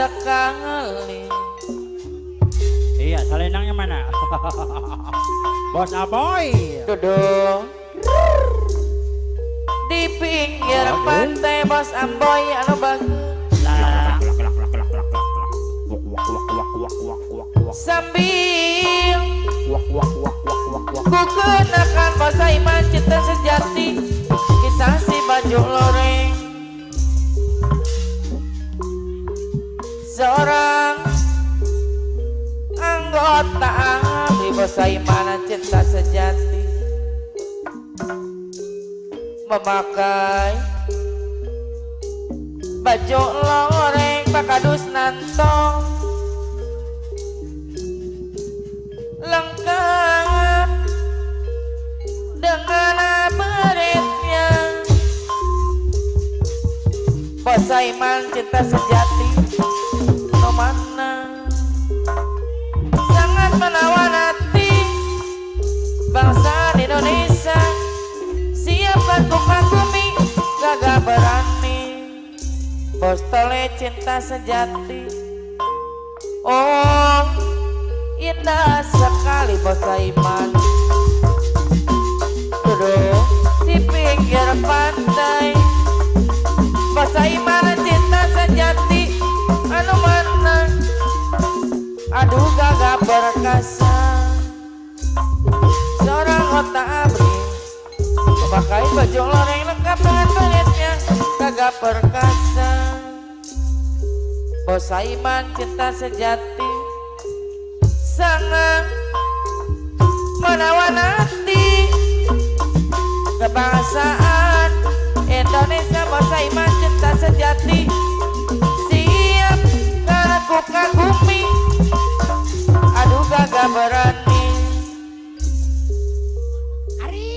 sekali. Iya, selendangnya mana? Bos Aboy. Duduk di pinggir pantai Bos Aboy anu bagus. Lah, Sambil ku kenakan Bos Aiman cinta sejati, kisah si baju loreng. Seorang anggota abdi Bos Aiman cinta sejati, memakai baju loreng pakadus nantong, lengkap dengan beritnya. Bos Aiman cinta sejati no mana sangat menawan hati bangsa Indonesia. Siapkan ku kagumi gagah berani, Bos Tole cinta sejati. Oh indah sekali Bos Aiman duduk di pinggir pantai. Bos Aiman cinta sejati anu mana aduh gagah perkasa. Seorang kota abdi memakai baju loreng lengkap dengan kulitnya gagah perkasa. Bos Aiman cinta sejati sangat menawan hati kebangsaan Indonesia. Bos Aiman cinta sejati, siap karena ku kagumi aduh gagah berani. Ari,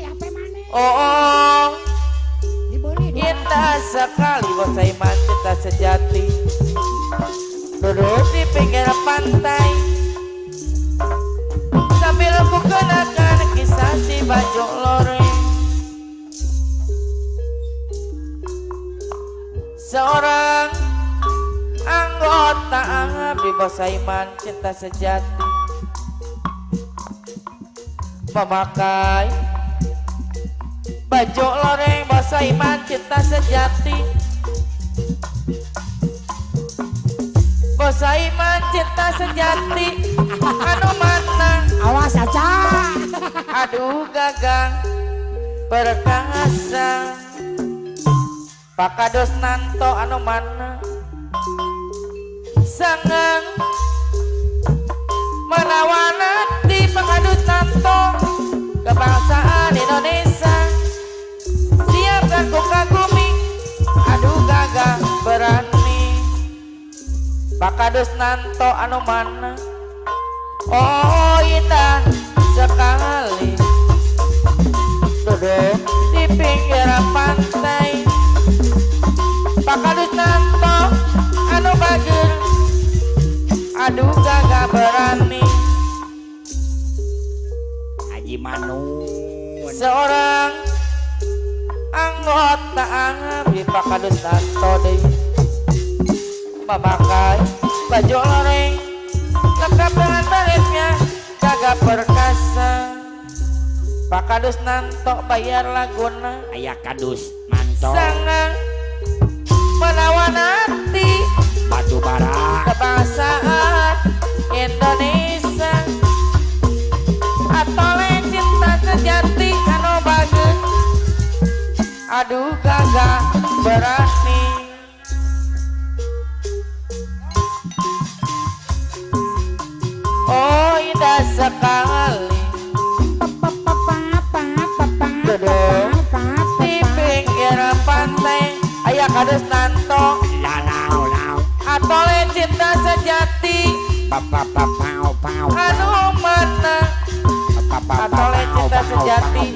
apa mana? Oh Dibeli indah sekali Bos Aiman cinta sejati duduk di pinggir pantai sambil ku kenakan kisah si baju loreng. Seorang anggota abdi Bos Aiman cinta sejati, memakai baju loreng. Bos Aiman cinta sejati, Bos Aiman cinta sejati anu mana awas aja. aduh gagah perkasa. Pakados nanto anu mana sangang menawan hati pakados nanto kebangsaan Indonesia. Siapkan ku kagumi aduh gagah berani. Pakados nanto anu mana oh indah sekali duduk di pinggir pantai. Pakadus nanto anu bagus aduh gagah berani. Haji Manun. Seorang anggota abdi pakadus nanto deui memakai baju loreng lengkap dengan baretnya gagah perkasa. Pakadus nanto bayar laguna Aya kadus manto. sangat menawan hati Batu bara. kebangsaan Indonesia. Atole cinta sejati anu bagus aduh gagah berani. Oh indah sekali duduk di pinggir pantai. Aya kadus nanto Lanau. atole cinta sejati Pau. anu mana atole cinta sejati